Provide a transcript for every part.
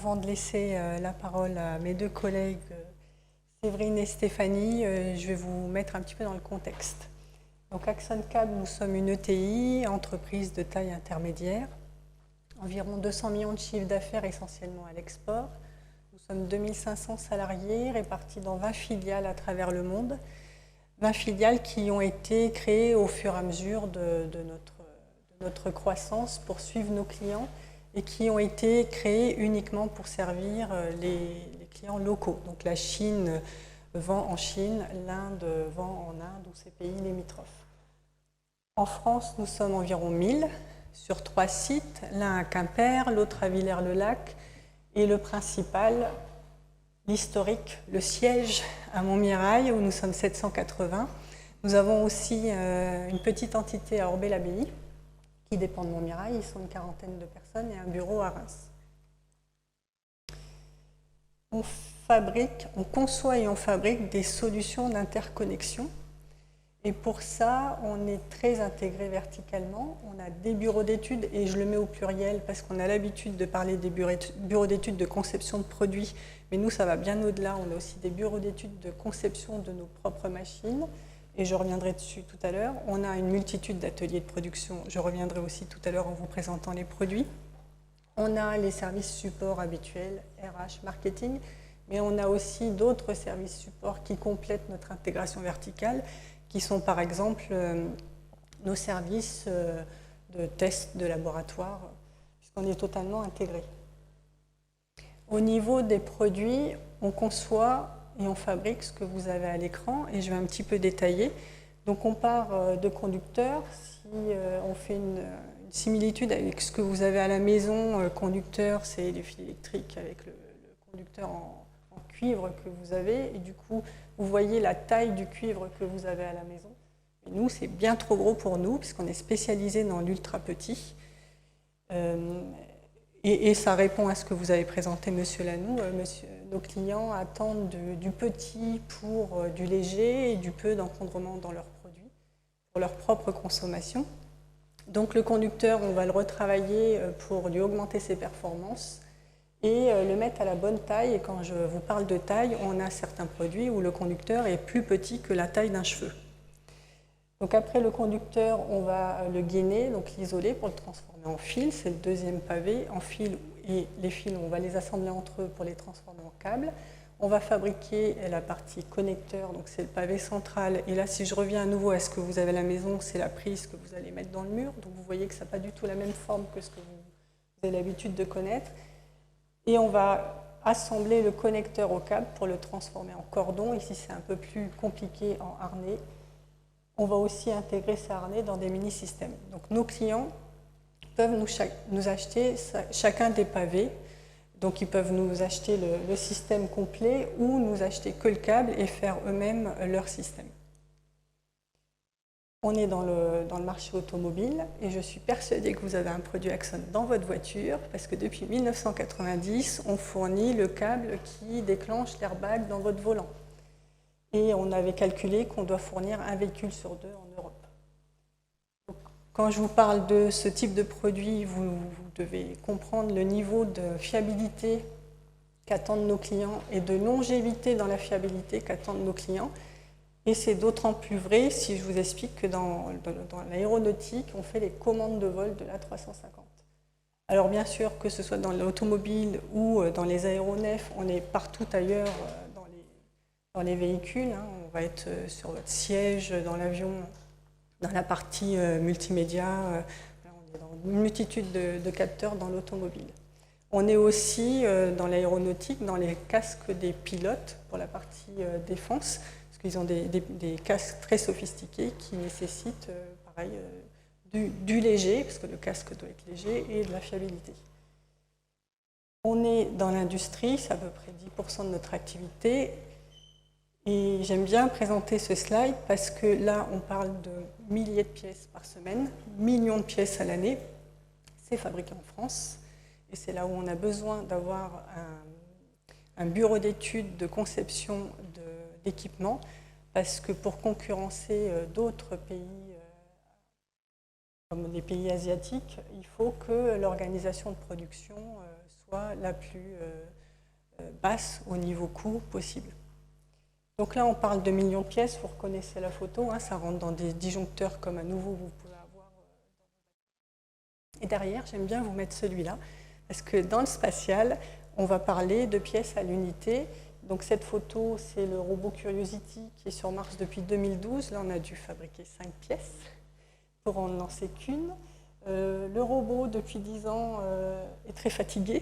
Avant de laisser la parole à mes deux collègues, Séverine et Stéphanie, je vais vous mettre un petit peu dans le contexte. Donc Axon Câble, nous sommes une ETI, entreprise de taille intermédiaire, environ 200 millions de chiffres d'affaires essentiellement à l'export. Nous sommes 2500 salariés répartis dans 20 filiales à travers le monde, 20 filiales qui ont été créées au fur et à mesure de notre croissance pour suivre nos clients et qui ont été créées uniquement pour servir les clients locaux. Donc la Chine vend en Chine, l'Inde vend en Inde ou ses pays limitrophes. En France, nous sommes environ 1000 sur 3 sites, l'un à Quimper, l'autre à Villers-le-Lac et le principal, l'historique, le siège à Montmirail où nous sommes 780. Nous avons aussi une petite entité à Orbey-l'Abbaye qui dépend de Montmirail, ils sont une quarantaine de personnes et un bureau à Reims. On conçoit et on fabrique des solutions d'interconnexion. Et pour ça, on est très intégré verticalement. On a des bureaux d'études, et je le mets au pluriel parce qu'on a l'habitude de parler des bureaux d'études de conception de produits. Mais nous, ça va bien au-delà. On a aussi des bureaux d'études de conception de nos propres machines. Et je reviendrai dessus tout à l'heure. On a une multitude d'ateliers de production. Je reviendrai aussi tout à l'heure en vous présentant les produits. On a les services support habituels, RH, marketing, mais on a aussi d'autres services support qui complètent notre intégration verticale, qui sont par exemple nos services de tests de laboratoire, puisqu'on est totalement intégré. Au niveau des produits, on conçoit et on fabrique ce que vous avez à l'écran, et je vais un petit peu détailler. Donc on part de conducteurs. Si on fait une similitude avec ce que vous avez à la maison, conducteur, c'est les fils électriques avec le conducteur en cuivre que vous avez, et du coup, vous voyez la taille du cuivre que vous avez à la maison. Et nous, c'est bien trop gros pour nous, puisqu'on est spécialisé dans l'ultra petit. Et ça répond à ce que vous avez présenté, Monsieur Lanoux. Nos clients attendent du petit pour du léger et du peu d'encombrement dans leurs produits, pour leur propre consommation. Donc le conducteur, on va le retravailler pour lui augmenter ses performances et le mettre à la bonne taille. Et quand je vous parle de taille, on a certains produits où le conducteur est plus petit que la taille d'un cheveu. Donc après le conducteur, on va le gainer, donc l'isoler pour le transformer en fil. C'est le deuxième pavé, en fil, et les fils, on va les assembler entre eux pour les transformer en câbles. On va fabriquer la partie connecteur, donc c'est le pavé central. Et là, si je reviens à nouveau à ce que vous avez à la maison, c'est la prise que vous allez mettre dans le mur. Donc vous voyez que ça n'a pas du tout la même forme que ce que vous avez l'habitude de connaître. Et on va assembler le connecteur au câble pour le transformer en cordon. Ici, c'est un peu plus compliqué en harnais. On va aussi intégrer ces harnais dans des mini-systèmes. Donc nos clients peuvent nous acheter chacun des pavés. Donc ils peuvent nous acheter le système complet ou nous acheter que le câble et faire eux-mêmes leur système. On est dans le marché automobile et je suis persuadée que vous avez un produit Axon dans votre voiture parce que depuis 1990, on fournit le câble qui déclenche l'airbag dans votre volant. Et on avait calculé qu'on doit fournir un véhicule sur 2 en Europe. Donc, quand je vous parle de ce type de produit, vous devez comprendre le niveau de fiabilité qu'attendent nos clients et de longévité dans la fiabilité qu'attendent nos clients. Et c'est d'autant plus vrai si je vous explique que dans l'aéronautique, on fait les commandes de vol de l'A350. Alors bien sûr, que ce soit dans l'automobile ou dans les aéronefs, on est partout ailleurs dans les véhicules. On va être sur votre siège, dans l'avion, dans la partie multimédia. On est dans une multitude de capteurs dans l'automobile. On est aussi dans l'aéronautique, dans les casques des pilotes pour la partie défense. Ils ont des casques très sophistiqués qui nécessitent, pareil, du léger, parce que le casque doit être léger, et de la fiabilité. On est dans l'industrie, c'est à peu près 10% de notre activité. Et j'aime bien présenter ce slide parce que là, on parle de milliers de pièces par semaine, millions de pièces à l'année. C'est fabriqué en France. Et c'est là où on a besoin d'avoir un bureau d'études de conception d'équipements, parce que pour concurrencer d'autres pays, comme les pays asiatiques, il faut que l'organisation de production soit la plus basse au niveau coût possible. Donc là, on parle de millions de pièces, vous reconnaissez la photo, hein, ça rentre dans des disjoncteurs comme à nouveau vous pouvez avoir. Et derrière, j'aime bien vous mettre celui-là, parce que dans le spatial, on va parler de pièces à l'unité. Donc cette photo, c'est le robot Curiosity qui est sur Mars depuis 2012. Là, on a dû fabriquer 5 pièces pour en lancer qu'une. Le robot, depuis 10 ans, est très fatigué.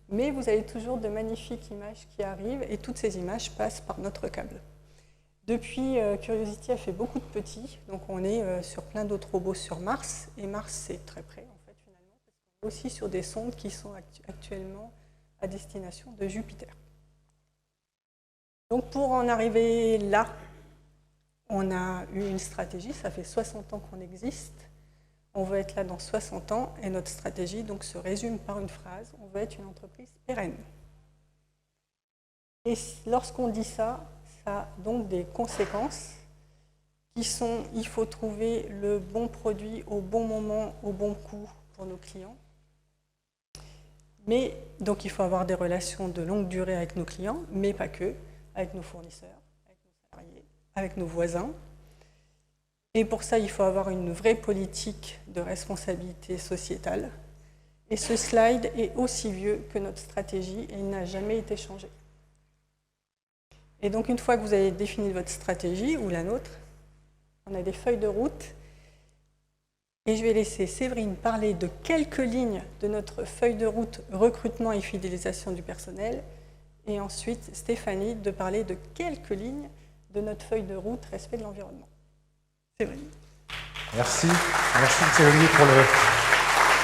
Mais vous avez toujours de magnifiques images qui arrivent et toutes ces images passent par notre câble. Depuis, Curiosity a fait beaucoup de petits, donc on est sur plein d'autres robots sur Mars, et Mars c'est très près en fait finalement, parce qu'on est aussi sur des sondes qui sont actuellement à destination de Jupiter. Donc pour en arriver là, on a eu une stratégie, ça fait 60 ans qu'on existe. On veut être là dans 60 ans et notre stratégie donc, se résume par une phrase, on veut être une entreprise pérenne. Et lorsqu'on dit ça, ça a donc des conséquences qui sont, il faut trouver le bon produit au bon moment, au bon coût pour nos clients. Mais donc il faut avoir des relations de longue durée avec nos clients, mais pas que, avec nos fournisseurs, avec nos salariés, avec nos voisins. Et pour ça, il faut avoir une vraie politique de responsabilité sociétale. Et ce slide est aussi vieux que notre stratégie et il n'a jamais été changé. Et donc, une fois que vous avez défini votre stratégie, ou la nôtre, on a des feuilles de route. Et je vais laisser Séverine parler de quelques lignes de notre feuille de route recrutement et fidélisation du personnel. Et ensuite, Stéphanie de parler de quelques lignes de notre feuille de route respect de l'environnement. Séverine. Merci. Merci Olivier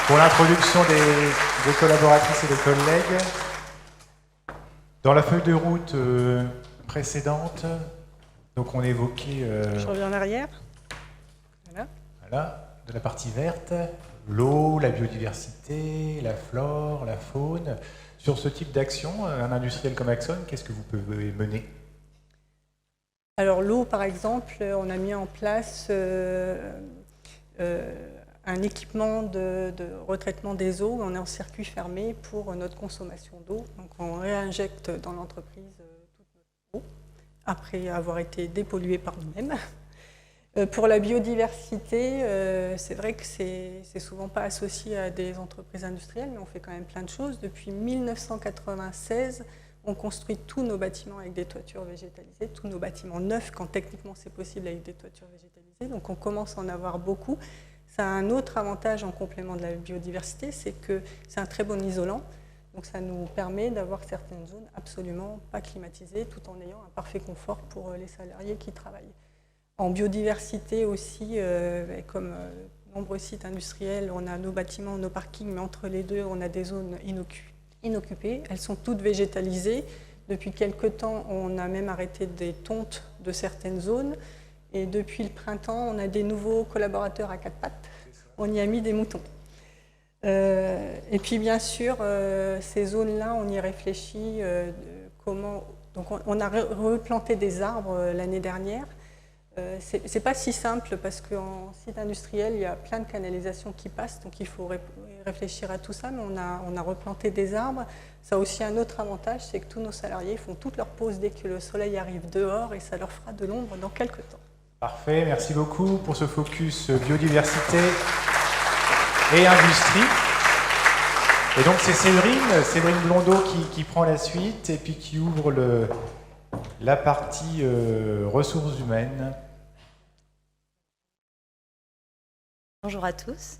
pour l'introduction des collaboratrices et des collègues. Dans la feuille de route précédente, donc on évoquait... Je reviens en arrière. Voilà, de la partie verte, l'eau, la biodiversité, la flore, la faune. Sur ce type d'action, un industriel comme Axon, qu'est-ce que vous pouvez mener ? Alors l'eau, par exemple, on a mis en place un équipement de retraitement des eaux. On est en circuit fermé pour notre consommation d'eau. Donc on réinjecte dans l'entreprise toute notre eau, après avoir été dépolluée par nous-mêmes. Pour la biodiversité, c'est vrai que c'est souvent pas associé à des entreprises industrielles, mais on fait quand même plein de choses. Depuis 1996, on construit tous nos bâtiments avec des toitures végétalisées, tous nos bâtiments neufs, quand techniquement c'est possible avec des toitures végétalisées. Donc on commence à en avoir beaucoup. Ça a un autre avantage en complément de la biodiversité, c'est que c'est un très bon isolant. Donc ça nous permet d'avoir certaines zones absolument pas climatisées, tout en ayant un parfait confort pour les salariés qui travaillent. En biodiversité aussi, comme nombreux sites industriels, on a nos bâtiments, nos parkings, mais entre les deux, on a des zones inoccupées. Elles sont toutes végétalisées. Depuis quelque temps, on a même arrêté des tontes de certaines zones. Et depuis le printemps, on a des nouveaux collaborateurs à 4 pattes. On y a mis des moutons. Et puis bien sûr, ces zones-là, on y réfléchit comment... Donc on a replanté des arbres l'année dernière. C'est pas si simple parce qu'en site industriel, il y a plein de canalisations qui passent, donc il faut réfléchir à tout ça, mais on a replanté des arbres. Ça a aussi un autre avantage, c'est que tous nos salariés font toute leur pause dès que le soleil arrive dehors et ça leur fera de l'ombre dans quelques temps. Parfait, merci beaucoup pour ce focus biodiversité et industrie. Et donc c'est Séverine Blondeau qui prend la suite et puis qui ouvre la partie ressources humaines. Bonjour à tous.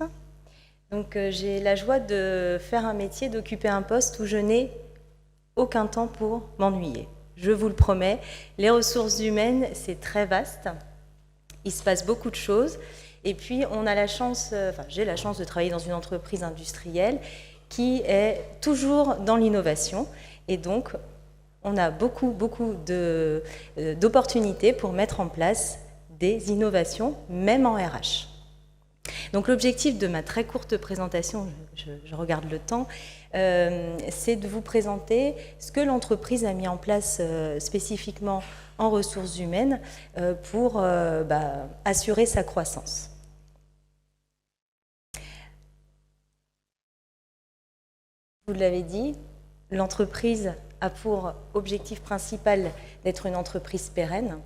Donc j'ai la joie de faire un métier, d'occuper un poste où je n'ai aucun temps pour m'ennuyer. Je vous le promets, les ressources humaines, c'est très vaste. Il se passe beaucoup de choses. Et puis on a la chance, j'ai la chance de travailler dans une entreprise industrielle qui est toujours dans l'innovation. Et donc on a beaucoup d'opportunités pour mettre en place des innovations, même en RH. Donc l'objectif de ma très courte présentation, je regarde le temps, c'est de vous présenter ce que l'entreprise a mis en place spécifiquement en ressources humaines pour assurer sa croissance. Vous l'avez dit, l'entreprise a pour objectif principal d'être une entreprise pérenne.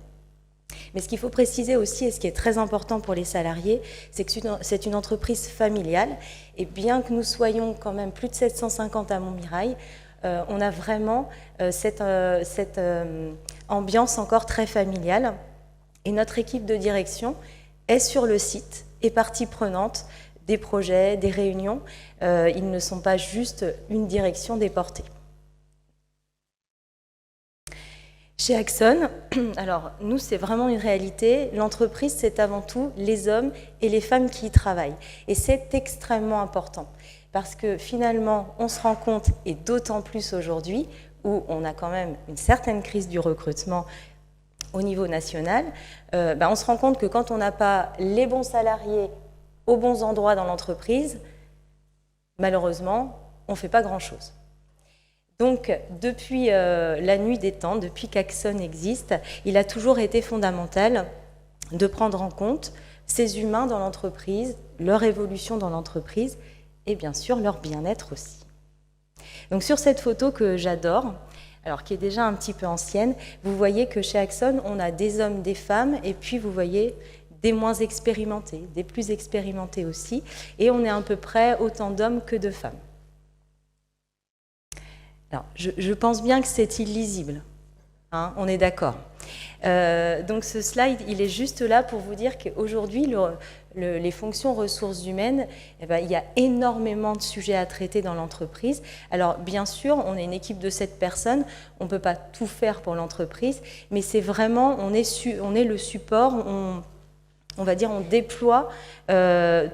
Mais ce qu'il faut préciser aussi, et ce qui est très important pour les salariés, c'est que c'est une entreprise familiale. Et bien que nous soyons quand même plus de 750 à Montmirail, on a vraiment cette ambiance encore très familiale. Et notre équipe de direction est sur le site, est partie prenante des projets, des réunions. Ils ne sont pas juste une direction déportée. Chez Axon, alors nous, c'est vraiment une réalité. L'entreprise, c'est avant tout les hommes et les femmes qui y travaillent. Et c'est extrêmement important. Parce que finalement, on se rend compte, et d'autant plus aujourd'hui, où on a quand même une certaine crise du recrutement au niveau national, on se rend compte que quand on n'a pas les bons salariés aux bons endroits dans l'entreprise, malheureusement, on ne fait pas grand-chose. Donc, depuis la nuit des temps, depuis qu'Axon existe, il a toujours été fondamental de prendre en compte ces humains dans l'entreprise, leur évolution dans l'entreprise et bien sûr leur bien-être aussi. Donc, sur cette photo que j'adore, alors qui est déjà un petit peu ancienne, vous voyez que chez Axon, on a des hommes, des femmes, et puis vous voyez des moins expérimentés, des plus expérimentés aussi, et on est à peu près autant d'hommes que de femmes. Alors, je pense bien que c'est illisible, hein, on est d'accord. Donc ce slide, il est juste là pour vous dire qu'aujourd'hui, les fonctions ressources humaines, il y a énormément de sujets à traiter dans l'entreprise. Alors bien sûr, on est une équipe de 7 personnes, on ne peut pas tout faire pour l'entreprise, mais c'est vraiment, on est le support, on va dire, on déploie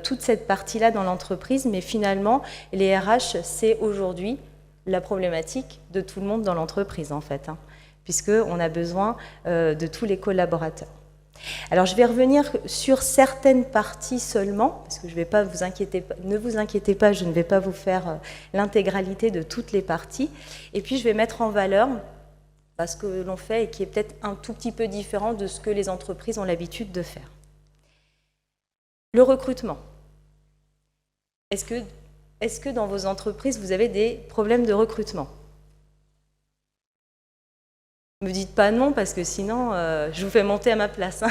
toute cette partie-là dans l'entreprise, mais finalement, les RH, c'est aujourd'hui la problématique de tout le monde dans l'entreprise, en fait, hein, puisqu'on a besoin de tous les collaborateurs. Alors, je vais revenir sur certaines parties seulement, parce que je vais pas vous inquiéter, ne vous inquiétez pas, je ne vais pas vous faire l'intégralité de toutes les parties. Et puis, je vais mettre en valeur ce que l'on fait et qui est peut-être un tout petit peu différent de ce que les entreprises ont l'habitude de faire. Le recrutement. Est-ce que dans vos entreprises, vous avez des problèmes de recrutement? Ne me dites pas non, parce que sinon, je vous fais monter à ma place.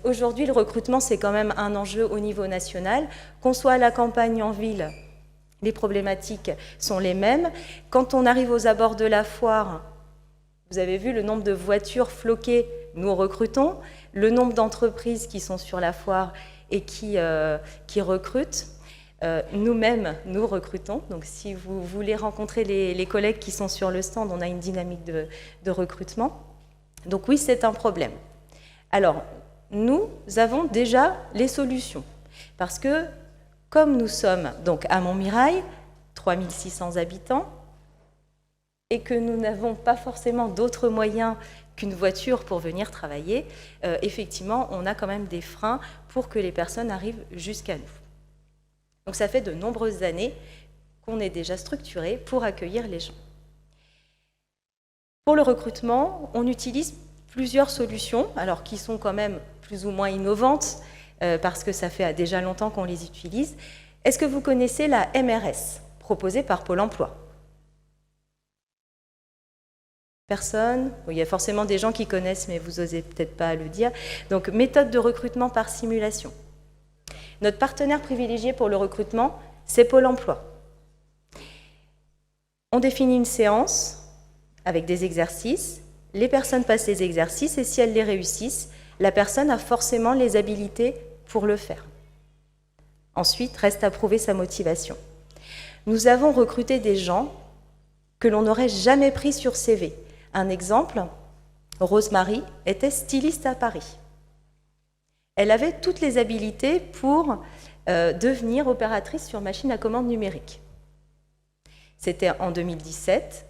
Aujourd'hui, le recrutement, c'est quand même un enjeu au niveau national. Qu'on soit à la campagne, en ville, les problématiques sont les mêmes. Quand on arrive aux abords de la foire, vous avez vu le nombre de voitures floquées, nous recrutons. Le nombre d'entreprises qui sont sur la foire et qui recrutent. Nous-mêmes, nous recrutons. Donc, si vous voulez rencontrer les collègues qui sont sur le stand, on a une dynamique de recrutement. Donc oui, c'est un problème. Alors, nous avons déjà les solutions. Parce que, comme nous sommes donc à Montmirail, 3600 habitants, et que nous n'avons pas forcément d'autres moyens qu'une voiture pour venir travailler, effectivement, on a quand même des freins pour que les personnes arrivent jusqu'à nous. Donc ça fait de nombreuses années qu'on est déjà structuré pour accueillir les gens. Pour le recrutement, on utilise plusieurs solutions, alors qui sont quand même plus ou moins innovantes, parce que ça fait déjà longtemps qu'on les utilise. Est-ce que vous connaissez la MRS, proposée par Pôle emploi? Personne? Il y a forcément des gens qui connaissent, mais vous n'osez peut-être pas le dire. Donc, méthode de recrutement par simulation. Notre partenaire privilégié pour le recrutement, c'est Pôle emploi. On définit une séance avec des exercices, les personnes passent les exercices et si elles les réussissent, la personne a forcément les habilités pour le faire. Ensuite, reste à prouver sa motivation. Nous avons recruté des gens que l'on n'aurait jamais pris sur CV. Un exemple, Rosemary était styliste à Paris. Elle avait toutes les habilités pour devenir opératrice sur machine à commande numérique. C'était en 2017.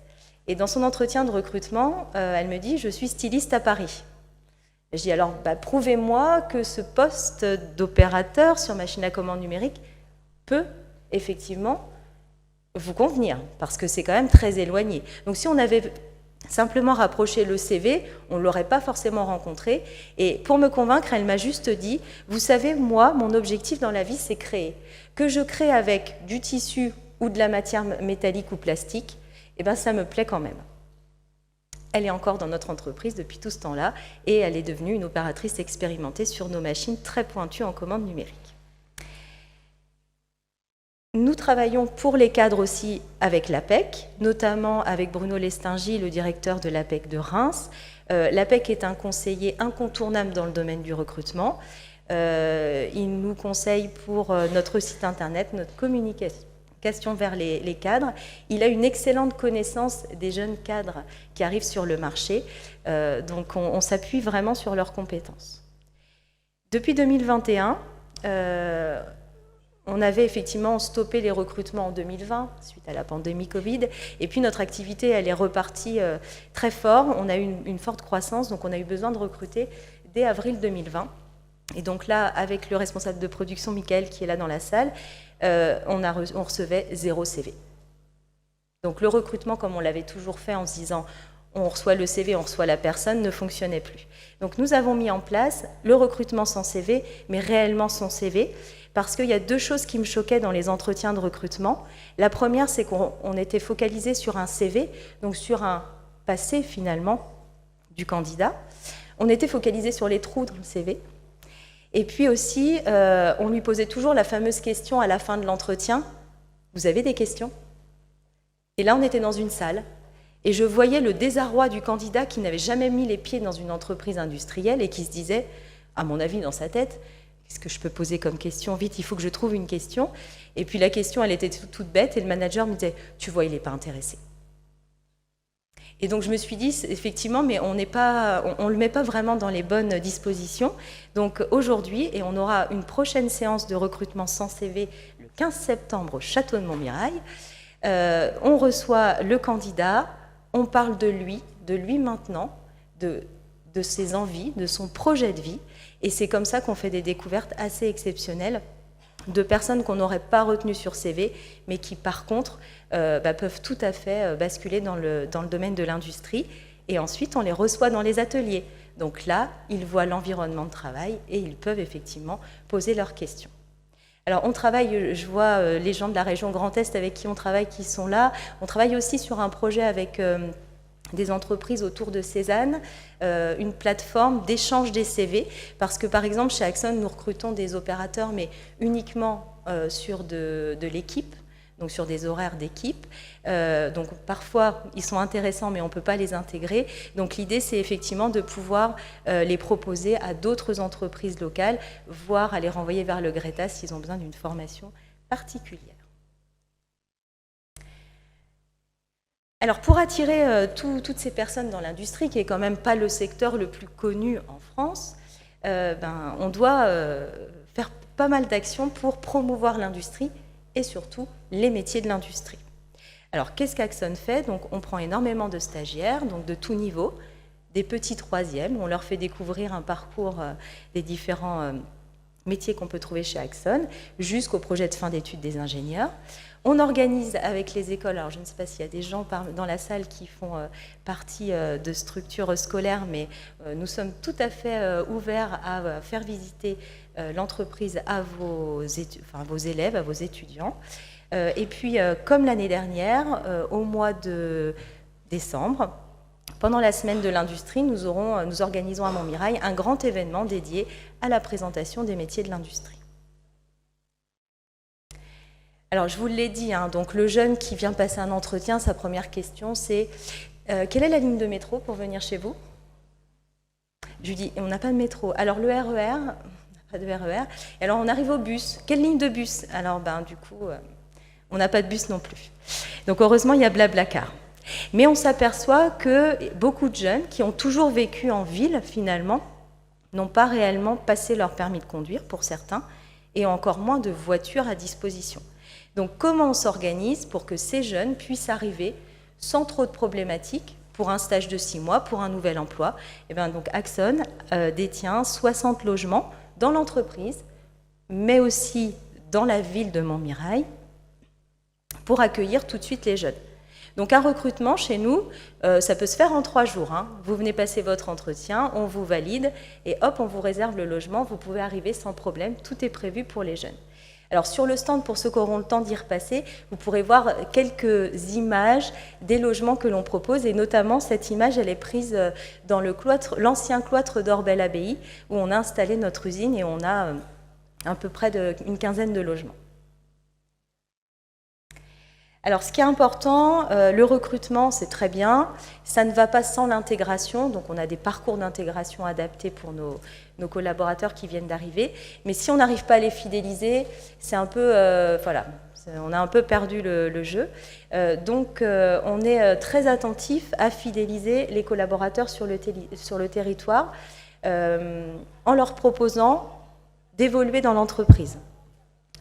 Et dans son entretien de recrutement, elle me dit « Je suis styliste à Paris ». Je dis « Alors, prouvez-moi que ce poste d'opérateur sur machine à commande numérique peut effectivement vous convenir, parce que c'est quand même très éloigné. » Donc si on avait simplement rapproché le CV, on ne l'aurait pas forcément rencontré. Et pour me convaincre, elle m'a juste dit « Vous savez, moi, mon objectif dans la vie, c'est créer. Que je crée avec du tissu ou de la matière métallique ou plastique, eh ben, ça me plaît quand même. Elle est encore dans notre entreprise depuis tout ce temps-là et elle est devenue une opératrice expérimentée sur nos machines très pointues en commande numérique. Nous travaillons pour les cadres aussi avec l'APEC, notamment avec Bruno Lestingy, le directeur de l'APEC de Reims. L'APEC est un conseiller incontournable dans le domaine du recrutement. Il nous conseille pour notre site internet, notre communication vers les cadres. Il a une excellente connaissance des jeunes cadres qui arrivent sur le marché, donc on s'appuie vraiment sur leurs compétences. Depuis 2021, on avait effectivement stoppé les recrutements en 2020 suite à la pandémie Covid, et puis notre activité elle est repartie très fort. On a eu une forte croissance, donc on a eu besoin de recruter dès avril 2020. Et donc là, avec le responsable de production, Michael, qui est là dans la salle, on recevait 0 CV. Donc le recrutement, comme on l'avait toujours fait en se disant on reçoit le CV, on reçoit la personne, ne fonctionnait plus. Donc nous avons mis en place le recrutement sans CV, mais réellement sans CV, parce qu'il y a 2 choses qui me choquaient dans les entretiens de recrutement. La première, c'est qu'on était focalisé sur un CV, donc sur un passé finalement du candidat. On était focalisé sur les trous dans le CV. Et puis aussi, on lui posait toujours la fameuse question à la fin de l'entretien, « Vous avez des questions ?» Et là, on était dans une salle, et je voyais le désarroi du candidat qui n'avait jamais mis les pieds dans une entreprise industrielle et qui se disait, à mon avis dans sa tête, « Qu'est-ce que je peux poser comme question? Vite, il faut que je trouve une question. » Et puis la question, elle était toute bête, et le manager me disait, « Tu vois, il n'est pas intéressé. » Et donc je me suis dit, effectivement, mais on ne le met pas vraiment dans les bonnes dispositions. Donc aujourd'hui, et on aura une prochaine séance de recrutement sans CV le 15 septembre au Château de Montmirail, on reçoit le candidat, on parle de lui maintenant, de ses envies, de son projet de vie, et c'est comme ça qu'on fait des découvertes assez exceptionnelles de personnes qu'on n'aurait pas retenues sur CV, mais qui par contre peuvent tout à fait basculer dans le domaine de l'industrie. Et ensuite, on les reçoit dans les ateliers. Donc là, ils voient l'environnement de travail et ils peuvent effectivement poser leurs questions. Alors on travaille, je vois les gens de la région Grand Est avec qui on travaille qui sont là. On travaille aussi sur un projet avec des entreprises autour de Cézanne, une plateforme d'échange des CV, parce que par exemple chez Axon, nous recrutons des opérateurs, mais uniquement sur de l'équipe, donc sur des horaires d'équipe. Donc parfois, ils sont intéressants, mais on ne peut pas les intégrer. Donc l'idée, c'est effectivement de pouvoir les proposer à d'autres entreprises locales, voire à les renvoyer vers le Greta s'ils ont besoin d'une formation particulière. Alors pour attirer toutes ces personnes dans l'industrie, qui n'est quand même pas le secteur le plus connu en France, on doit faire pas mal d'actions pour promouvoir l'industrie et surtout les métiers de l'industrie. Alors qu'est-ce qu'Axon fait? Donc on prend énormément de stagiaires, donc de tout niveau, des petits troisièmes, on leur fait découvrir un parcours des différents métiers qu'on peut trouver chez Axon, jusqu'au projet de fin d'études des ingénieurs. On organise avec les écoles, alors je ne sais pas s'il y a des gens dans la salle qui font partie de structures scolaires, mais nous sommes tout à fait ouverts à faire visiter l'entreprise à vos élèves, à vos étudiants. Et puis, comme l'année dernière, au mois de décembre, pendant la semaine de l'industrie, nous organisons à Montmirail un grand événement dédié à la présentation des métiers de l'industrie. Alors, je vous l'ai dit, donc le jeune qui vient passer un entretien, sa première question, c'est quelle est la ligne de métro pour venir chez vous? Je lui dis, on n'a pas de métro. Alors, le RER, on n'a pas de RER. Et alors, on arrive au bus. Quelle ligne de bus? Alors, du coup, on n'a pas de bus non plus. Donc, heureusement, il y a Blablacar. Mais on s'aperçoit que beaucoup de jeunes qui ont toujours vécu en ville, finalement, n'ont pas réellement passé leur permis de conduire, pour certains, et encore moins de voitures à disposition. Donc, comment on s'organise pour que ces jeunes puissent arriver sans trop de problématiques pour un stage de 6 mois, pour un nouvel emploi? Et bien, donc, Axon détient 60 logements dans l'entreprise, mais aussi dans la ville de Montmirail, pour accueillir tout de suite les jeunes. Donc, un recrutement chez nous, ça peut se faire en 3 jours. Vous venez passer votre entretien, on vous valide, et hop, on vous réserve le logement, vous pouvez arriver sans problème, tout est prévu pour les jeunes. Alors sur le stand, pour ceux qui auront le temps d'y repasser, vous pourrez voir quelques images des logements que l'on propose, et notamment cette image, elle est prise dans l'ancien cloître d'Orbel-Abbaye, où on a installé notre usine et on a à peu près une quinzaine de logements. Alors, ce qui est important, le recrutement, c'est très bien. Ça ne va pas sans l'intégration. Donc, on a des parcours d'intégration adaptés pour nos collaborateurs qui viennent d'arriver. Mais si on n'arrive pas à les fidéliser, c'est un peu, voilà, on a un peu perdu le jeu. Donc, on est très attentif à fidéliser les collaborateurs sur le territoire en leur proposant d'évoluer dans l'entreprise.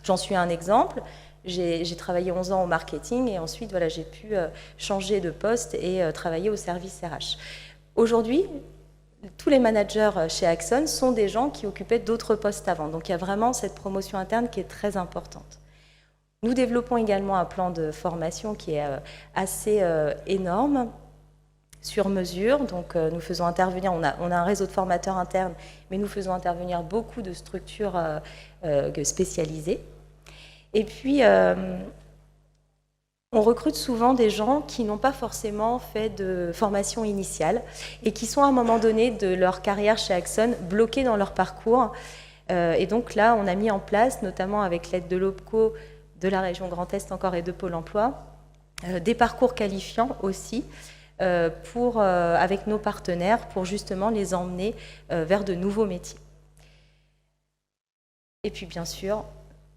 J'en suis un exemple. J'ai travaillé 11 ans au marketing et ensuite voilà, j'ai pu changer de poste et travailler au service RH. Aujourd'hui, tous les managers chez Axon sont des gens qui occupaient d'autres postes avant. Donc il y a vraiment cette promotion interne qui est très importante. Nous développons également un plan de formation qui est assez énorme, sur mesure. Donc nous faisons intervenir, on a un réseau de formateurs internes, mais nous faisons intervenir beaucoup de structures spécialisées. Et puis, on recrute souvent des gens qui n'ont pas forcément fait de formation initiale et qui sont à un moment donné de leur carrière chez Axon bloqués dans leur parcours. Et donc là, on a mis en place, notamment avec l'aide de l'OPCO, de la région Grand Est encore et de Pôle emploi, des parcours qualifiants aussi avec nos partenaires pour justement les emmener vers de nouveaux métiers. Et puis bien sûr,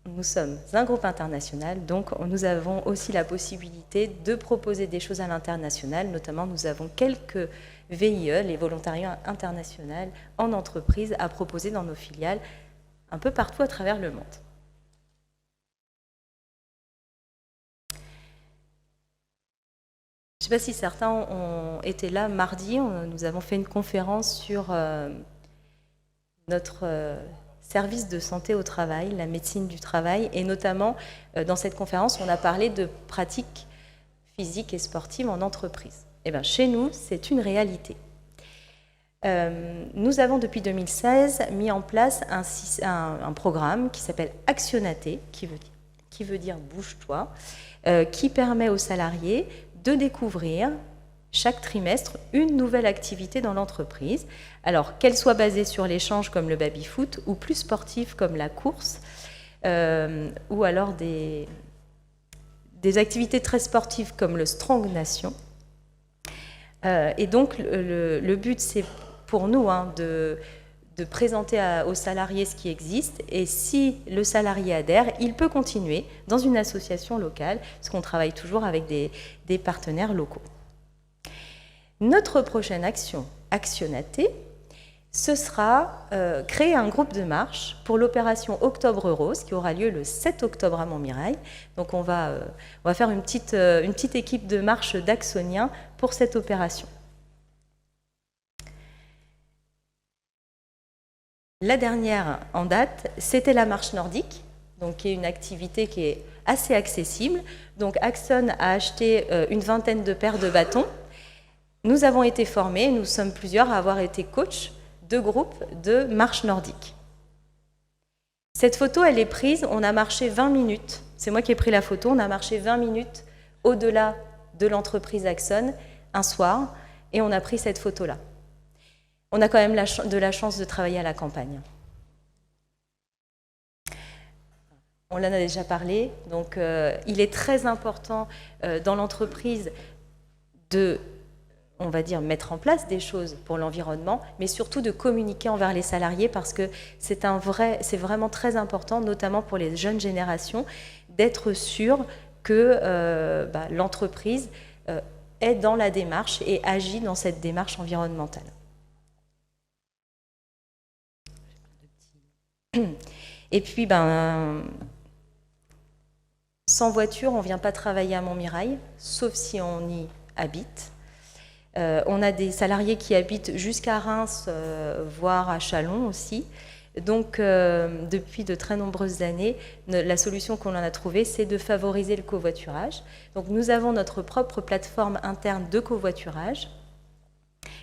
nous sommes un groupe international, donc nous avons aussi la possibilité de proposer des choses à l'international. Notamment, nous avons quelques VIE, les volontariats internationaux en entreprise, à proposer dans nos filiales un peu partout à travers le monde. Je ne sais pas si certains ont été là mardi. Nous avons fait une conférence sur notre service de santé au travail, la médecine du travail, et notamment dans cette conférence, on a parlé de pratiques physiques et sportives en entreprise. Et bien, chez nous, c'est une réalité. Nous avons depuis 2016 mis en place un programme qui s'appelle Actionnaté, qui veut dire bouge-toi, qui permet aux salariés de découvrir chaque trimestre une nouvelle activité dans l'entreprise. Alors, qu'elle soit basée sur l'échange comme le baby-foot ou plus sportive comme la course, ou alors des activités très sportives comme le Strong Nation. Et donc, le but, c'est pour nous de présenter aux salariés ce qui existe, et si le salarié adhère, il peut continuer dans une association locale, parce qu'on travaille toujours avec des partenaires locaux. Notre prochaine action, Actionnaté, ce sera créer un groupe de marche pour l'opération Octobre Rose, qui aura lieu le 7 octobre à Montmirail. Donc on va faire une petite équipe de marche d'Axoniens pour cette opération. La dernière en date, c'était la marche nordique, donc qui est une activité qui est assez accessible. Donc Axon a acheté une vingtaine de paires de bâtons. Nous avons été formés, nous sommes plusieurs à avoir été coachs de groupes de marche nordique. Cette photo, elle est prise, on a marché 20 minutes. C'est moi qui ai pris la photo, on a marché 20 minutes au-delà de l'entreprise Axon un soir, et on a pris cette photo-là. On a quand même de la chance de travailler à la campagne. On en a déjà parlé, donc il est très important dans l'entreprise de, on va dire, mettre en place des choses pour l'environnement, mais surtout de communiquer envers les salariés, parce que c'est vraiment très important, notamment pour les jeunes générations, d'être sûr que l'entreprise est dans la démarche et agit dans cette démarche environnementale. Et puis, sans voiture, on ne vient pas travailler à Montmirail, sauf si on y habite. On a des salariés qui habitent jusqu'à Reims, voire à Châlons aussi. Donc, depuis de très nombreuses années, la solution qu'on en a trouvée, c'est de favoriser le covoiturage. Donc, nous avons notre propre plateforme interne de covoiturage.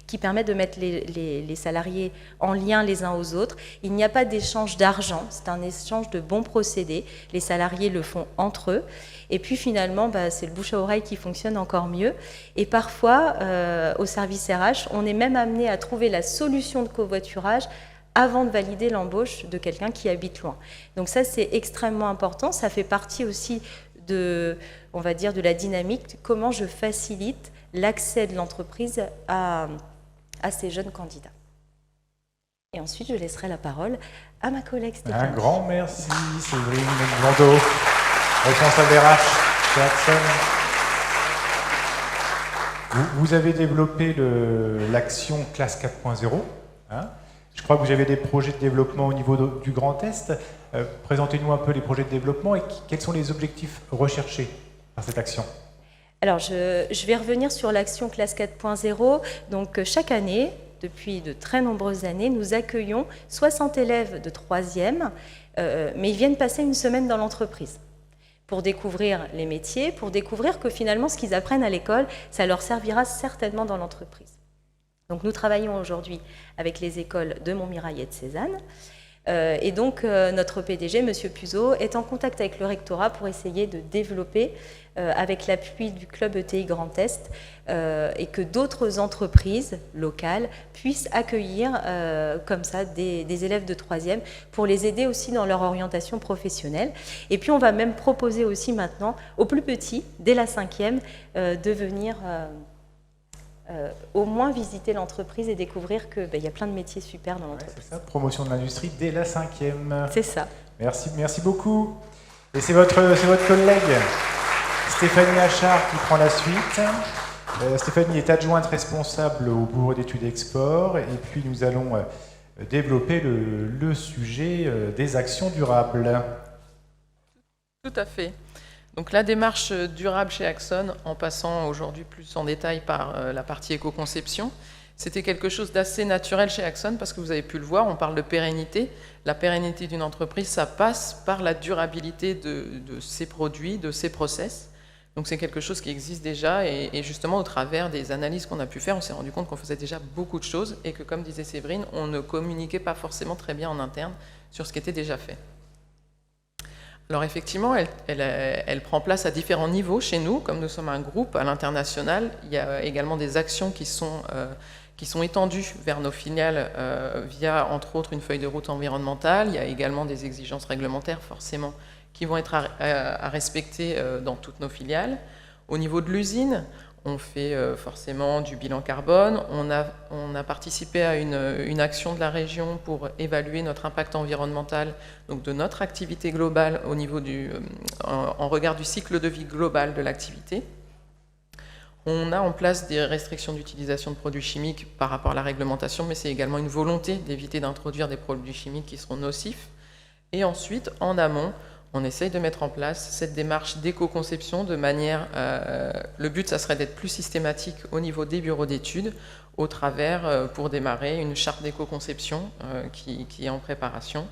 qui permet de mettre les salariés en lien les uns aux autres. Il n'y a pas d'échange d'argent, c'est un échange de bons procédés. Les salariés le font entre eux. Et puis finalement, c'est le bouche à oreille qui fonctionne encore mieux. Et parfois, au service RH, on est même amené à trouver la solution de covoiturage avant de valider l'embauche de quelqu'un qui habite loin. Donc ça, c'est extrêmement important. Ça fait partie aussi on va dire, de la dynamique, comment je facilite l'accès de l'entreprise à ces jeunes candidats. Et ensuite, je laisserai la parole à ma collègue Stéphanie. Un grand merci, Séverine Blondeau, responsable RH chez Axon. Vous avez développé l'action classe 4.0. Hein. Je crois que vous avez des projets de développement au niveau du Grand Est. Présentez-nous un peu les projets de développement et quels sont les objectifs recherchés par cette action. Alors, je vais revenir sur l'action classe 4.0. Donc, chaque année, depuis de très nombreuses années, nous accueillons 60 élèves de 3e, mais ils viennent passer une semaine dans l'entreprise pour découvrir les métiers, pour découvrir que finalement, ce qu'ils apprennent à l'école, ça leur servira certainement dans l'entreprise. Donc, nous travaillons aujourd'hui avec les écoles de Montmirail et de Cézanne. Et donc, notre PDG, M. Puzot, est en contact avec le rectorat pour essayer de développer, avec l'appui du club ETI Grand Est, et que d'autres entreprises locales puissent accueillir comme ça des élèves de 3e pour les aider aussi dans leur orientation professionnelle. Et puis, on va même proposer aussi maintenant aux plus petits, dès la 5e, de venir au moins visiter l'entreprise et découvrir qu'il y a plein de métiers super dans l'entreprise. Ouais, c'est ça, promotion de l'industrie dès la 5e. C'est ça. Merci beaucoup. Et c'est votre collègue Stéphanie Achard qui prend la suite. Stéphanie est adjointe responsable au Bureau d'études export et puis nous allons développer le sujet des actions durables. Tout à fait. Donc la démarche durable chez Axon, en passant aujourd'hui plus en détail par la partie éco-conception, c'était quelque chose d'assez naturel chez Axon parce que vous avez pu le voir, on parle de pérennité. La pérennité d'une entreprise, ça passe par la durabilité de ses produits, de ses process. Donc c'est quelque chose qui existe déjà et justement au travers des analyses qu'on a pu faire, on s'est rendu compte qu'on faisait déjà beaucoup de choses et que comme disait Séverine, on ne communiquait pas forcément très bien en interne sur ce qui était déjà fait. Alors effectivement, elle prend place à différents niveaux chez nous. Comme nous sommes un groupe à l'international, il y a également des actions qui sont étendues vers nos filiales via, entre autres, une feuille de route environnementale. Il y a également des exigences réglementaires, forcément, qui vont être à respecter dans toutes nos filiales. Au niveau de l'usine, on fait forcément du bilan carbone. On a participé à une action de la région pour évaluer notre impact environnemental, donc de notre activité globale au niveau en regard du cycle de vie global de l'activité. On a en place des restrictions d'utilisation de produits chimiques par rapport à la réglementation, mais c'est également une volonté d'éviter d'introduire des produits chimiques qui seront nocifs. Et ensuite, en amont, on essaye de mettre en place cette démarche d'éco-conception de manière... le but, ça serait d'être plus systématique au niveau des bureaux d'études, au travers, pour démarrer, une charte d'éco-conception qui est en préparation.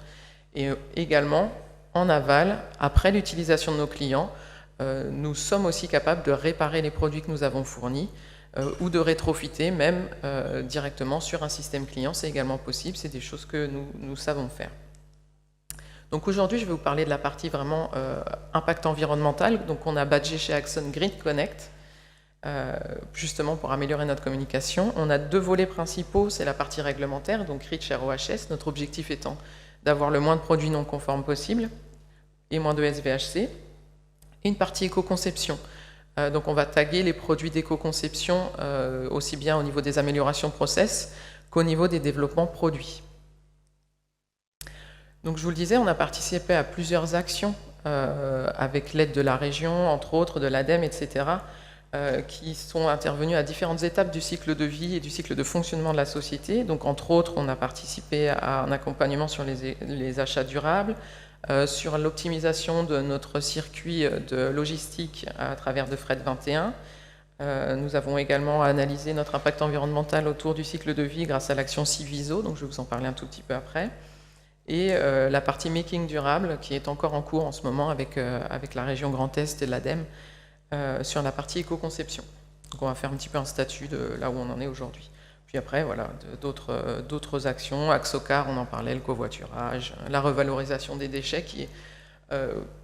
Et également, en aval, après l'utilisation de nos clients, nous sommes aussi capables de réparer les produits que nous avons fournis ou de rétrofiter même directement sur un système client. C'est également possible, c'est des choses que nous savons faire. Donc aujourd'hui, je vais vous parler de la partie vraiment impact environnemental. Donc on a badgé chez Axon Grid Connect, justement pour améliorer notre communication. On a deux volets principaux, c'est la partie réglementaire, donc REACH ROHS, notre objectif étant d'avoir le moins de produits non conformes possible et moins de SVHC. Et une partie éco-conception. Donc on va taguer les produits d'éco-conception aussi bien au niveau des améliorations process qu'au niveau des développements produits. Donc je vous le disais, on a participé à plusieurs actions avec l'aide de la région, entre autres de l'ADEME, etc., qui sont intervenues à différentes étapes du cycle de vie et du cycle de fonctionnement de la société. Donc entre autres, on a participé à un accompagnement sur les achats durables, sur l'optimisation de notre circuit de logistique à travers de Fret 21. Nous avons également analysé notre impact environnemental autour du cycle de vie grâce à l'action Civiso, donc je vais vous en parler un tout petit peu après. Et la partie making durable qui est encore en cours en ce moment avec la région Grand Est et l'ADEME sur la partie éco-conception. Donc on va faire un petit peu un statut de là où on en est aujourd'hui. Puis après, voilà, d'autres actions, Axocar, on en parlait, le covoiturage, la revalorisation des déchets qui,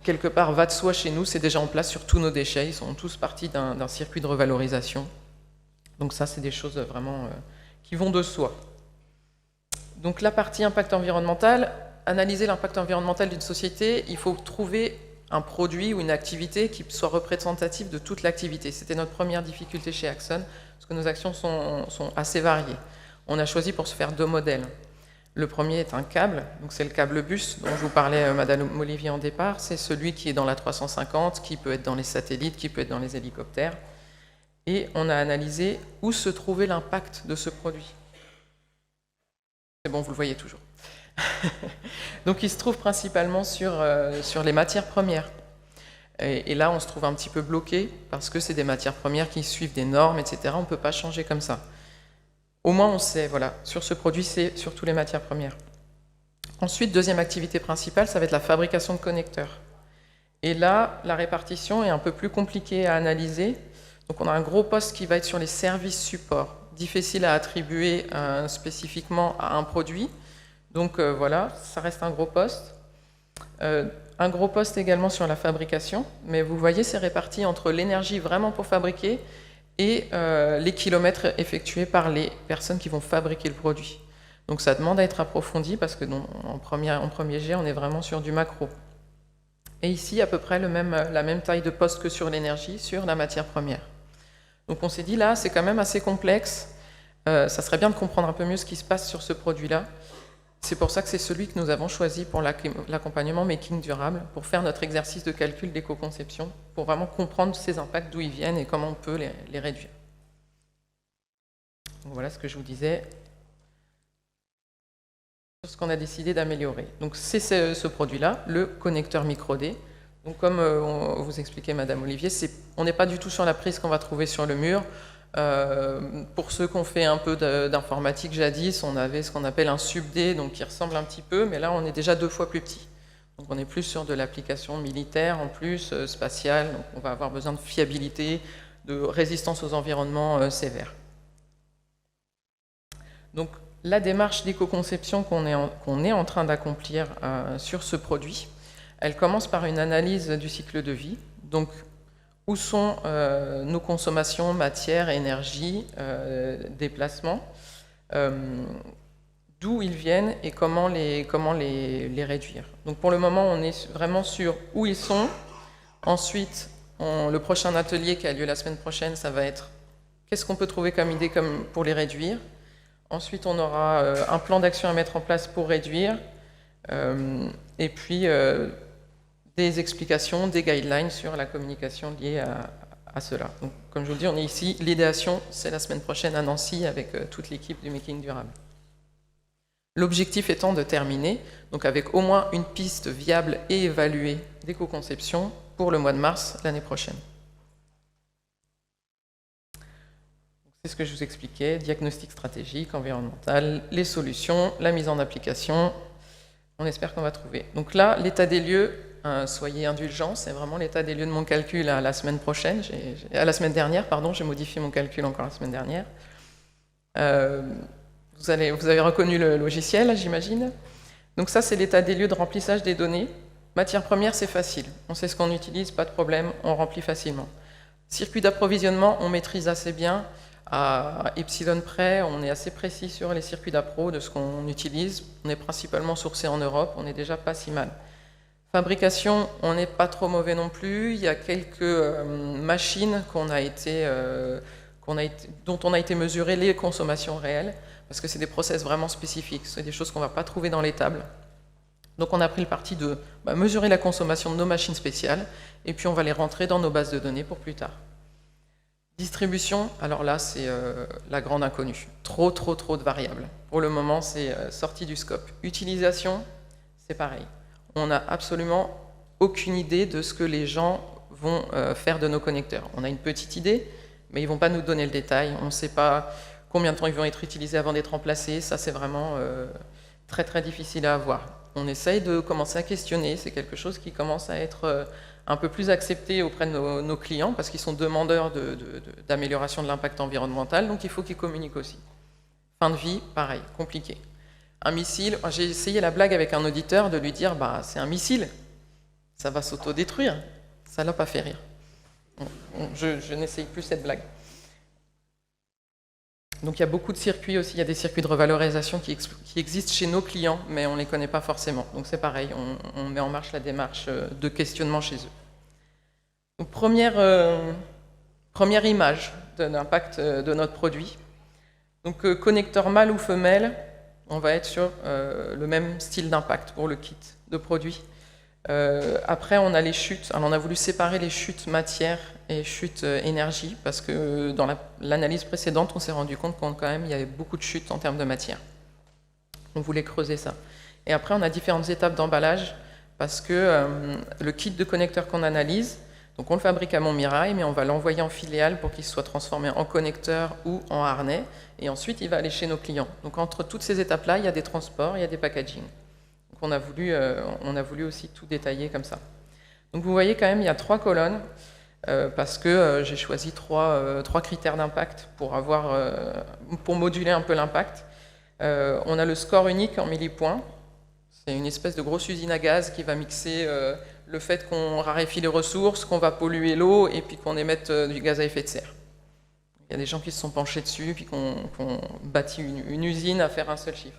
quelque part, va de soi chez nous, c'est déjà en place sur tous nos déchets, ils sont tous partis d'un circuit de revalorisation. Donc ça, c'est des choses vraiment qui vont de soi. Donc la partie impact environnemental, analyser l'impact environnemental d'une société, il faut trouver un produit ou une activité qui soit représentative de toute l'activité. C'était notre première difficulté chez Axon, parce que nos actions sont assez variées. On a choisi pour se faire 2 modèles. Le premier est un câble, donc c'est le câble bus dont je vous parlais, Madame Olivier, en départ. C'est celui qui est dans la 350, qui peut être dans les satellites, qui peut être dans les hélicoptères. Et on a analysé où se trouvait l'impact de ce produit. C'est bon, vous le voyez toujours. Donc il se trouve principalement sur les matières premières. Et là, on se trouve un petit peu bloqué parce que c'est des matières premières qui suivent des normes, etc. On ne peut pas changer comme ça. Au moins, on sait, voilà, sur ce produit, c'est surtout les matières premières. Ensuite, deuxième activité principale, ça va être la fabrication de connecteurs. Et là, la répartition est un peu plus compliquée à analyser. Donc on a un gros poste qui va être sur les services supports, difficile à attribuer spécifiquement à un produit. Donc voilà, ça reste un gros poste. Un gros poste également sur la fabrication, mais vous voyez, c'est réparti entre l'énergie vraiment pour fabriquer et les kilomètres effectués par les personnes qui vont fabriquer le produit. Donc ça demande à être approfondi parce que en premier jet, on est vraiment sur du macro. Et ici, à peu près la même taille de poste que sur l'énergie, sur la matière première. Donc on s'est dit là, c'est quand même assez complexe. Ça serait bien de comprendre un peu mieux ce qui se passe sur ce produit-là. C'est pour ça que c'est celui que nous avons choisi pour l'accompagnement Making Durable, pour faire notre exercice de calcul d'éco-conception, pour vraiment comprendre ces impacts, d'où ils viennent et comment on peut les réduire. Donc voilà ce que je vous disais sur ce qu'on a décidé d'améliorer. Donc c'est ce produit-là, le connecteur micro-D. Donc comme vous expliquait Madame Olivier, on n'est pas du tout sur la prise qu'on va trouver sur le mur. Pour ceux qui ont fait un peu d'informatique jadis, on avait ce qu'on appelle un sub-D, donc qui ressemble un petit peu, mais là on est déjà 2 fois plus petit. Donc on est plus sur de l'application militaire, en plus spatiale, donc on va avoir besoin de fiabilité, de résistance aux environnements sévères. Donc la démarche d'éco-conception qu'on est en train d'accomplir sur ce produit, elle commence par une analyse du cycle de vie. Donc où sont nos consommations, matière, énergie, déplacements, d'où ils viennent et comment les réduire. Donc pour le moment, on est vraiment sur où ils sont. Ensuite, le prochain atelier qui a lieu la semaine prochaine, ça va être qu'est-ce qu'on peut trouver comme idée pour les réduire. Ensuite, on aura un plan d'action à mettre en place pour réduire. Et puis des explications, des guidelines sur la communication liée à cela. Donc, comme je vous le dis, on est ici, l'idéation, c'est la semaine prochaine à Nancy avec toute l'équipe du Making Durable. L'objectif étant de terminer, donc avec au moins une piste viable et évaluée d'éco-conception pour le mois de mars l'année prochaine. C'est ce que je vous expliquais, diagnostic stratégique, environnemental, les solutions, la mise en application. On espère qu'on va trouver. Donc là, l'état des lieux, soyez indulgents, c'est vraiment l'état des lieux de mon calcul à la semaine prochaine. À la semaine dernière, pardon, j'ai modifié mon calcul encore la semaine dernière. Vous avez reconnu le logiciel, j'imagine. Donc ça, c'est l'état des lieux de remplissage des données. Matière première, c'est facile. On sait ce qu'on utilise, pas de problème, on remplit facilement. Circuit d'approvisionnement, on maîtrise assez bien. À epsilon près, on est assez précis sur les circuits d'appro de ce qu'on utilise. On est principalement sourcé en Europe, on n'est déjà pas si mal. Fabrication, on n'est pas trop mauvais non plus. Il y a quelques machines dont on a été mesuré les consommations réelles, parce que c'est des process vraiment spécifiques, c'est des choses qu'on ne va pas trouver dans les tables. Donc on a pris le parti de mesurer la consommation de nos machines spéciales, et puis on va les rentrer dans nos bases de données pour plus tard. Distribution, alors là, c'est la grande inconnue. Trop de variables. Pour le moment, c'est sorti du scope. Utilisation, c'est pareil. On n'a absolument aucune idée de ce que les gens vont faire de nos connecteurs. On a une petite idée, mais ils ne vont pas nous donner le détail. On ne sait pas combien de temps ils vont être utilisés avant d'être remplacés. Ça, c'est vraiment très difficile à avoir. On essaye de commencer à questionner. C'est quelque chose qui commence à être un peu plus accepté auprès de nos clients parce qu'ils sont demandeurs d'amélioration de l'impact environnemental, donc il faut qu'ils communiquent aussi. Fin de vie, pareil, compliqué. Un missile, j'ai essayé la blague avec un auditeur de lui dire bah, c'est un missile, ça va s'autodétruire. Ça ne l'a pas fait rire. Je n'essaye plus cette blague. Donc il y a beaucoup de circuits aussi, il y a des circuits de revalorisation qui existent chez nos clients, mais on ne les connaît pas forcément. Donc c'est pareil, on met en marche la démarche de questionnement chez eux. Donc, première image de l'impact de notre produit. Donc connecteur mâle ou femelle, on va être sur le même style d'impact pour le kit de produit. Après, on a les chutes. Alors, on a voulu séparer les chutes matière et chutes énergie parce que dans l'analyse précédente, on s'est rendu compte qu'il y avait beaucoup de chutes en termes de matière. On voulait creuser ça. Et après, on a différentes étapes d'emballage parce que le kit de connecteur qu'on analyse, donc on le fabrique à Montmirail, mais on va l'envoyer en filiale pour qu'il soit transformé en connecteur ou en harnais. Et ensuite, il va aller chez nos clients. Donc, entre toutes ces étapes-là, il y a des transports, il y a des packaging. Donc, on a voulu aussi tout détailler comme ça. Donc, vous voyez quand même, il y a 3 colonnes parce que j'ai choisi 3 critères d'impact pour moduler un peu l'impact. On a le score unique en millipoints. C'est une espèce de grosse usine à gaz qui va mixer le fait qu'on raréfie les ressources, qu'on va polluer l'eau et puis qu'on émette du gaz à effet de serre. Il y a des gens qui se sont penchés dessus puis qu'on bâtit une usine à faire un seul chiffre.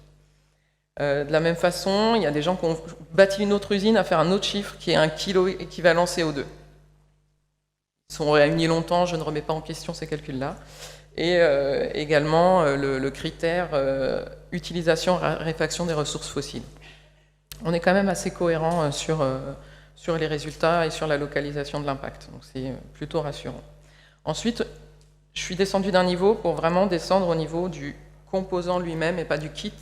De la même façon, il y a des gens qui ont bâti une autre usine à faire un autre chiffre qui est 1 kilo équivalent CO2. Ils sont réunis longtemps, je ne remets pas en question ces calculs-là. Et également le critère utilisation, raréfaction des ressources fossiles. On est quand même assez cohérent sur les résultats et sur la localisation de l'impact. Donc c'est plutôt rassurant. Ensuite, je suis descendu d'un niveau pour vraiment descendre au niveau du composant lui-même et pas du kit.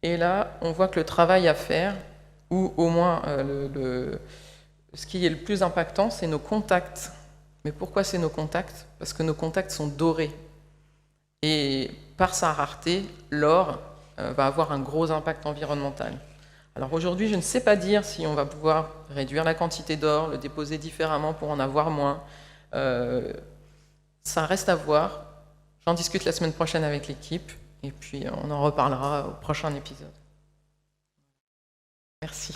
Et là, on voit que le travail à faire, ou au moins ce qui est le plus impactant, c'est nos contacts. Mais pourquoi c'est nos contacts? Parce que nos contacts sont dorés. Et par sa rareté, l'or va avoir un gros impact environnemental. Alors aujourd'hui, je ne sais pas dire si on va pouvoir réduire la quantité d'or, le déposer différemment pour en avoir moins. Ça reste à voir. J'en discute la semaine prochaine avec l'équipe et puis on en reparlera au prochain épisode. Merci.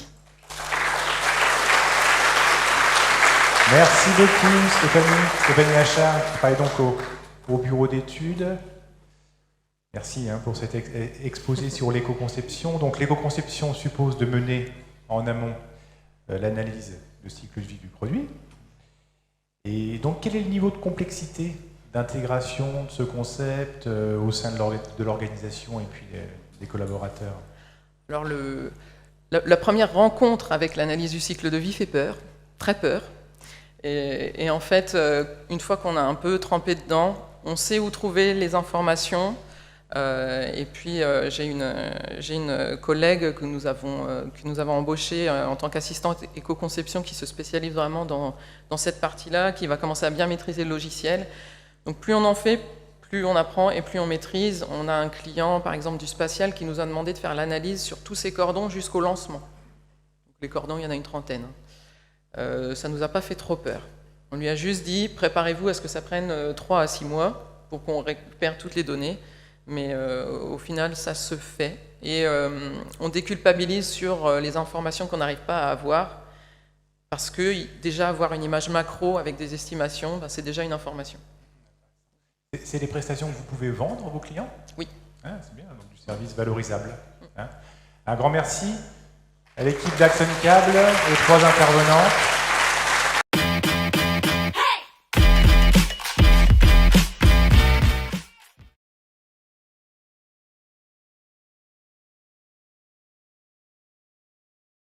Merci beaucoup Stéphanie Achard, qui travaille donc au bureau d'études. Merci pour cet exposé sur l'éco-conception. Donc l'éco-conception suppose de mener en amont l'analyse de cycle de vie du produit. Et donc quel est le niveau de complexité d'intégration de ce concept au sein de l'organisation et puis des collaborateurs? Alors la première rencontre avec l'analyse du cycle de vie fait peur, très peur. Et en fait, une fois qu'on a un peu trempé dedans, on sait où trouver les informations. Et puis j'ai une collègue que nous avons embauchée en tant qu'assistante éco-conception qui se spécialise vraiment dans cette partie-là, qui va commencer à bien maîtriser le logiciel. Donc plus on en fait, plus on apprend et plus on maîtrise. On a un client, par exemple du spatial, qui nous a demandé de faire l'analyse sur tous ces cordons jusqu'au lancement. Donc, les cordons, il y en a une trentaine. Ça ne nous a pas fait trop peur. On lui a juste dit, préparez-vous à ce que ça prenne 3 à 6 mois pour qu'on récupère toutes les données. Mais au final, ça se fait. Et on déculpabilise sur les informations qu'on n'arrive pas à avoir, parce que déjà avoir une image macro avec des estimations, c'est déjà une information. C'est des prestations que vous pouvez vendre à vos clients? Oui. C'est bien, donc du service valorisable. Un grand merci à l'équipe d'Axon Cable, aux 3 intervenants.